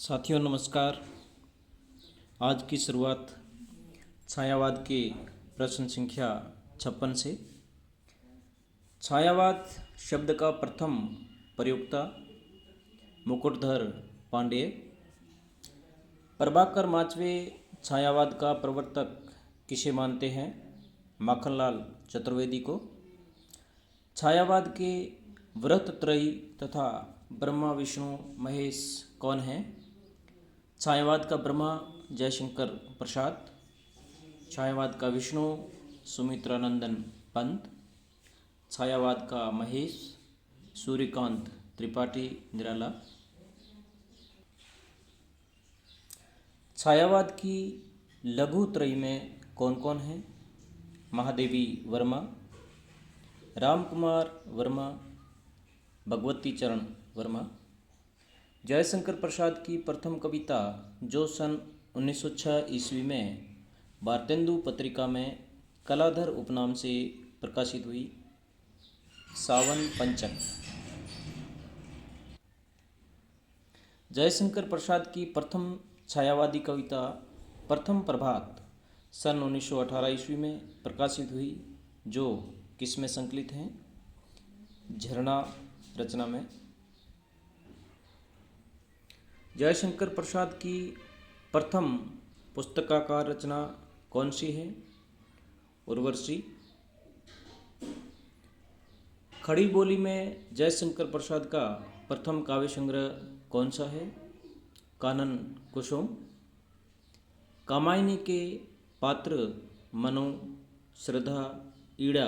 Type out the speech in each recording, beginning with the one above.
साथियों नमस्कार। आज की शुरुआत छायावाद के प्रश्न संख्या 56 से। छायावाद शब्द का प्रथम प्रयोक्ता मुकुटधर पांडेय। प्रभाकर माचवे छायावाद का प्रवर्तक किसे मानते हैं? माखनलाल चतुर्वेदी को। छायावाद के वृत्तत्रयी तथा ब्रह्मा विष्णु महेश कौन हैं? छायावाद का ब्रह्मा जयशंकर प्रसाद, छायावाद का विष्णु सुमित्रानंदन पंत, छायावाद का महेश सूर्यकांत त्रिपाठी निराला। छायावाद की लघु त्रयी में कौन कौन है? महादेवी वर्मा, रामकुमार वर्मा, भगवती चरण वर्मा। जयशंकर प्रसाद की प्रथम कविता जो सन 1906 ईस्वी में भारतेंदु पत्रिका में कलाधर उपनाम से प्रकाशित हुई, सावन पंचक। जयशंकर प्रसाद की प्रथम छायावादी कविता प्रथम प्रभात सन 1918 ईस्वी में प्रकाशित हुई, जो किसमें संकलित हैं? झरना रचना में। जयशंकर प्रसाद की प्रथम पुस्तकाकार रचना कौन सी है? उर्वशी। खड़ी बोली में जयशंकर प्रसाद का प्रथम काव्य संग्रह कौन सा है? कानन कुसुम। कामायनी के पात्र मनु, श्रद्धा, ईड़ा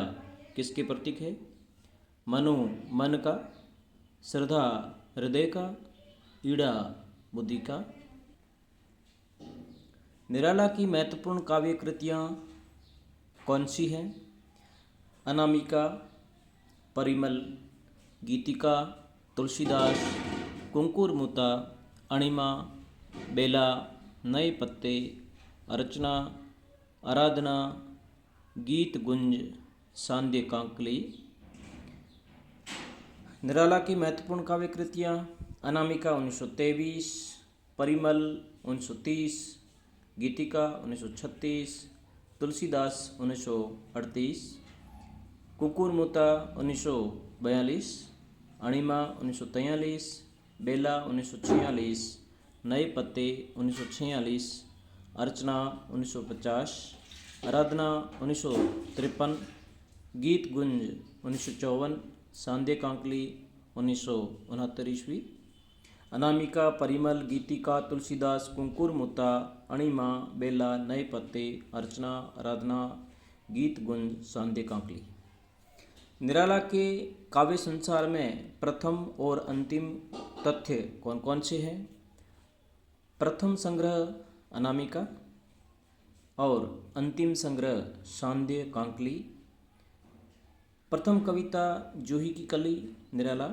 किसके प्रतीक है? मनु मन का, श्रद्धा हृदय का, ईड़ा बुद्धि का। निराला की महत्वपूर्ण काव्य कृतियाँ कौन सी हैं? अनामिका, परिमल, गीतिका, तुलसीदास, कुंकुरमुता, अणिमा, बेला, नए पत्ते, अर्चना, आराधना, गीत गुंज, सांध्य कांकली। निराला की महत्वपूर्ण काव्य कृतियाँ: अनामिका 1923, परिमल 1930, गीतिका 1936, तुलसीदास 1938, कुकुरमुता 1942, अणिमा 1943, बेला 1946, नए पत्ते 1946, अर्चना 1950, आराधना 1953, गीत गुंज 1954, सांध्य कांकली 1969 ईस्वी। अनामिका, परिमल, गीतिका, तुलसीदास, कुंकुरमुता, अणिमा, बेला, नए पत्ते, अर्चना, आराधना, गीत गुंज, सांध्य कांकली। निराला के काव्य संसार में प्रथम और अंतिम तथ्य कौन कौन से हैं? प्रथम संग्रह अनामिका और अंतिम संग्रह सांध्य कांकली। प्रथम कविता जूही की कली निराला,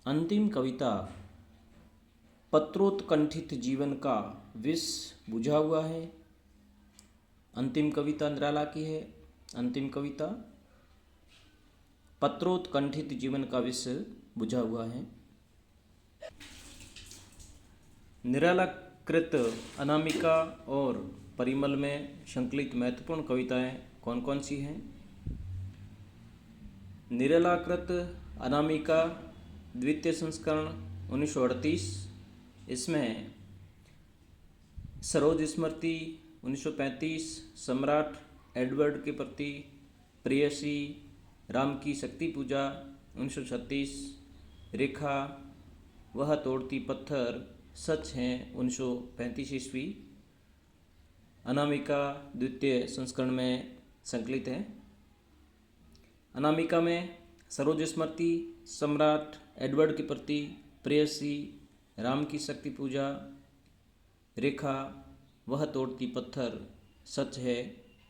अंतिम कविता पत्रोत्कंठित जीवन का विष बुझा हुआ है। अंतिम कविता निराला की है। अंतिम कविता पत्रोत्कंठित जीवन का विष बुझा हुआ है। निराला कृत अनामिका और परिमल में संकलित महत्वपूर्ण कविताएं कौन कौन सी हैं? निरालाकृत अनामिका द्वितीय संस्करण 1938, इसमें सरोज स्मृति 1935, सम्राट एडवर्ड के प्रति, प्रेयसी, राम की शक्ति पूजा 1936, रेखा, वह तोड़ती पत्थर, सच हैं 1935 ईस्वी, अनामिका द्वितीय संस्करण में संकलित है। अनामिका में सरोज स्मृति, सम्राट एडवर्ड के प्रति, प्रेयसी, राम की शक्ति पूजा, रेखा, वह तोड़ती पत्थर, सच है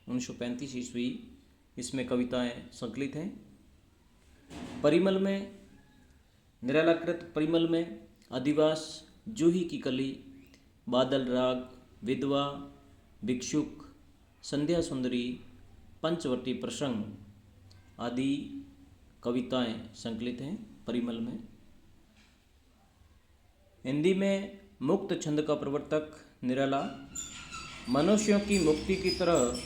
1935 ईस्वी, इसमें कविताएं संकलित हैं। परिमल में, निरालाकृत परिमल में अधिवास, जूही की कली, बादल राग, विधवा, भिक्षुक, संध्या सुंदरी, पंचवटी प्रसंग आदि कविताएं संकलित हैं परिमल में। हिंदी में मुक्त छंद का प्रवर्तक निराला। मनुष्यों की मुक्ति की तरह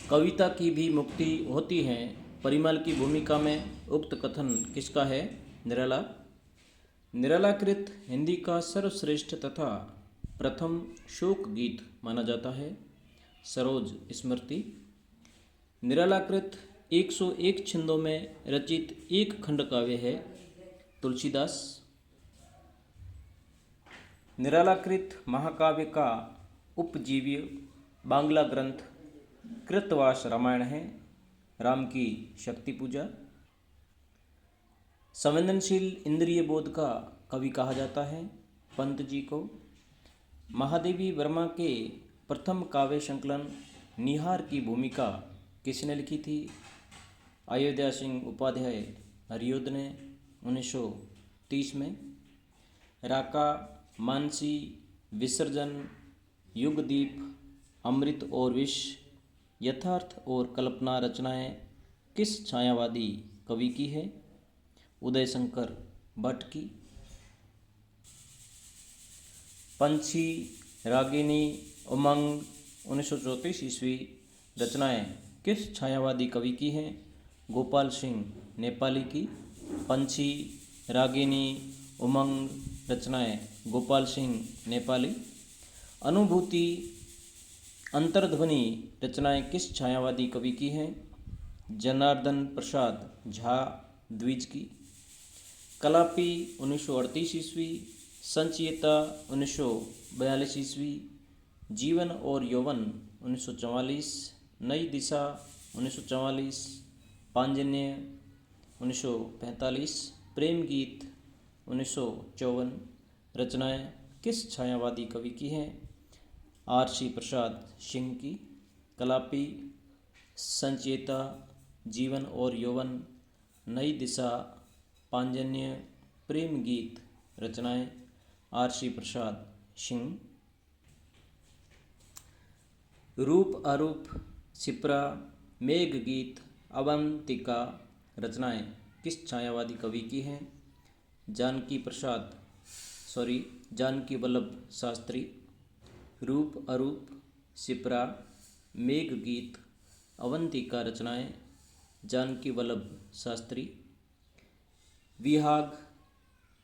कविता की भी मुक्ति होती है। परिमल की भूमिका में उक्त कथन किसका है? निराला। निरालाकृत हिंदी का सर्वश्रेष्ठ तथा प्रथम शोक गीत माना जाता है। सरोज स्मृति। निरालाकृत 101 छंदों में रचित एक खंड काव्य है। तुलसीदास। निरालाकृत महाकाव्य का उपजीव्य बांग्ला ग्रंथ कृतवास रामायण है। राम की शक्ति पूजा। संवेदनशील इंद्रिय बोध का कवि कहा जाता है पंत जी को। महादेवी वर्मा के प्रथम काव्य संकलन निहार की भूमिका किसने लिखी थी? अयोध्या सिंह उपाध्याय हरियोध ने 1930 में। राका, मानसी, विसर्जन, युगदीप, अमृत और विष, यथार्थ और कल्पना रचनाएं किस छायावादी कवि की है? उदय शंकर भट्ट की। पंछी, रागिनी, उमंग 1934 ईस्वी रचनाएं किस छायावादी कवि की हैं? गोपाल सिंह नेपाली की। पंछी, रागिनी, उमंग रचनाएं गोपाल सिंह नेपाली। अनुभूति, अंतर्ध्वनि रचनाएं किस छायावादी कवि की हैं? जनार्दन प्रसाद झा द्विज की। कलापी 1938 ईस्वी, संचियता 1942 ईस्वी, जीवन और यौवन 1944, नई दिशा 1944, पांजन्य 1945, प्रेम गीत 1954 रचनाएं किस छायावादी कवि की हैं? आर.सी. प्रसाद सिंह की। कलापी, संचियता, जीवन और यौवन, नई दिशा, पांजन्य, प्रेम गीत रचनाएं आर.सी. प्रसाद सिंह। रूप अरूप, शिप्रा, मेघ गीत, अवंतिका रचनाएं किस छायावादी कवि की हैं? जानकी वल्लभ शास्त्री। रूप अरूप, शिप्रा, मेघ गीत, अवंतिका रचनाएं जानकी वल्लभ शास्त्री। विहाग,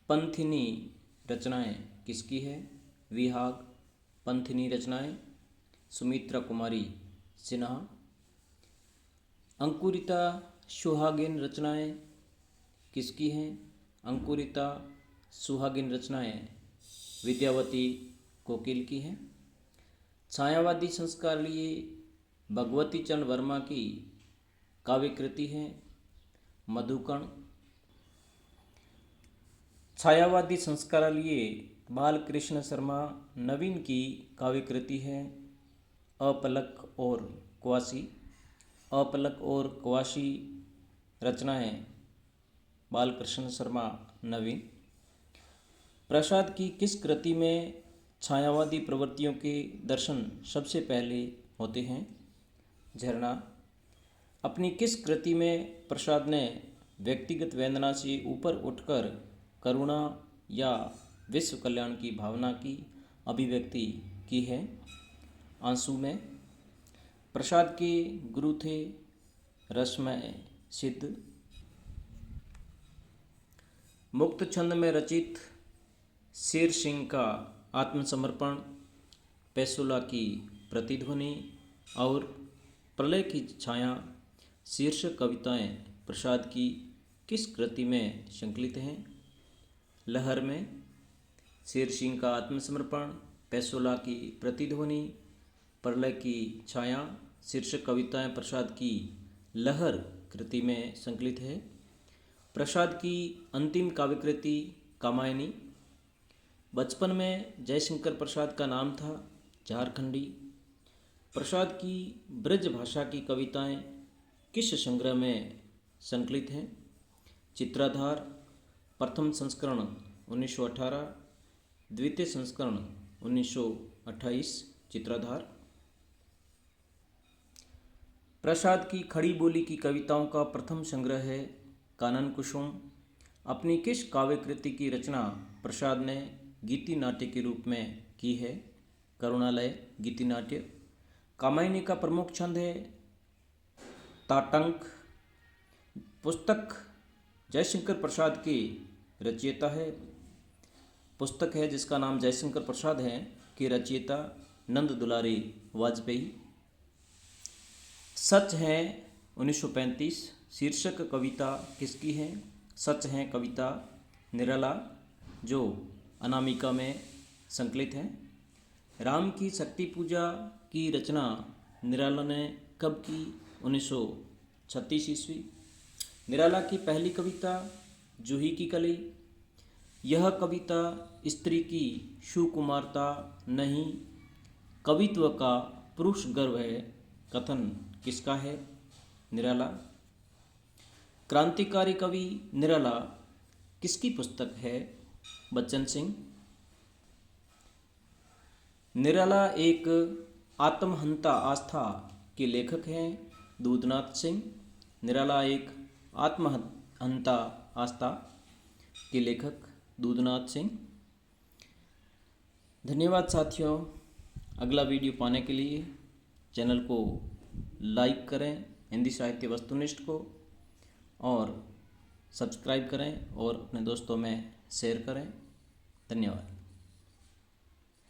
पंथिनी रचनाएं किसकी है? विहाग, पंथिनी रचनाएं सुमित्रा कुमारी सिन्हा। अंकुरिता, सुहागिन रचनाएं किसकी हैं? अंकुरिता, सुहागिन रचनाएं विद्यावती कोकिल की हैं। छायावादी संस्कार लिए भगवती चरण वर्मा की काव्य कृति है मधुकण। छायावादी संस्कार लिए बालकृष्ण शर्मा नवीन की काव्य कृति है अपलक और क्वासी। अपलक और क्वासी रचनाएं बालकृष्ण शर्मा नवीन। प्रसाद की किस कृति में छायावादी प्रवृत्तियों के दर्शन सबसे पहले होते हैं? झरना। अपनी किस कृति में प्रसाद ने व्यक्तिगत वेदना से ऊपर उठकर करुणा या विश्व कल्याण की भावना की अभिव्यक्ति की है? आंसू में। प्रसाद के गुरु थे रसमय सिद्ध। मुक्त छंद में रचित शेर सिंह का आत्मसमर्पण, पेसोला की प्रतिध्वनि और प्रलय की छाया शीर्षक कविताएं प्रसाद की किस कृति में संकलित हैं? लहर में। शेर सिंह का आत्मसमर्पण, पेसोला की प्रतिध्वनि, प्रलय की छाया शीर्षक कविताएं प्रसाद की लहर कृति में संकलित है। प्रसाद की अंतिम काव्यकृति कामायनी। बचपन में जयशंकर प्रसाद का नाम था झारखंडी। प्रसाद की ब्रज भाषा की कविताएं किस संग्रह में संकलित हैं? चित्राधार, प्रथम संस्करण 1918, द्वितीय संस्करण 1928। चित्राधार। प्रसाद की खड़ी बोली की कविताओं का प्रथम संग्रह है कानन कुसुम। अपनी किस काव्य कृति की रचना प्रसाद ने गीति नाट्य के रूप में की है, करुणालय गीति नाट्य। कामायनी का प्रमुख छंद है ताटंक। पुस्तक जयशंकर प्रसाद की रचयिता है, पुस्तक है जिसका नाम जयशंकर प्रसाद है की रचयिता नंद दुलारी वाजपेयी। सच है 1935 शीर्षक कविता किसकी है? सच है कविता निराला, जो अनामिका में संकलित है। राम की शक्ति पूजा की रचना निराला ने कब की? 1936 ईस्वी। निराला की पहली कविता जूही की कली। यह कविता स्त्री की सुकुमारता नहीं, कवित्व का पुरुष गर्व है, कथन किसका है? निराला। क्रांतिकारी कवि निराला किसकी पुस्तक है? बच्चन सिंह। निराला एक आत्महंता आस्था के लेखक हैं, दूधनाथ सिंह। निराला एक आत्महंता आस्था के लेखक दूधनाथ सिंह। धन्यवाद साथियों। अगला वीडियो पाने के लिए चैनल को लाइक करें, हिंदी साहित्य वस्तुनिष्ठ को, और सब्सक्राइब करें और अपने दोस्तों में शेयर करें। धन्यवाद।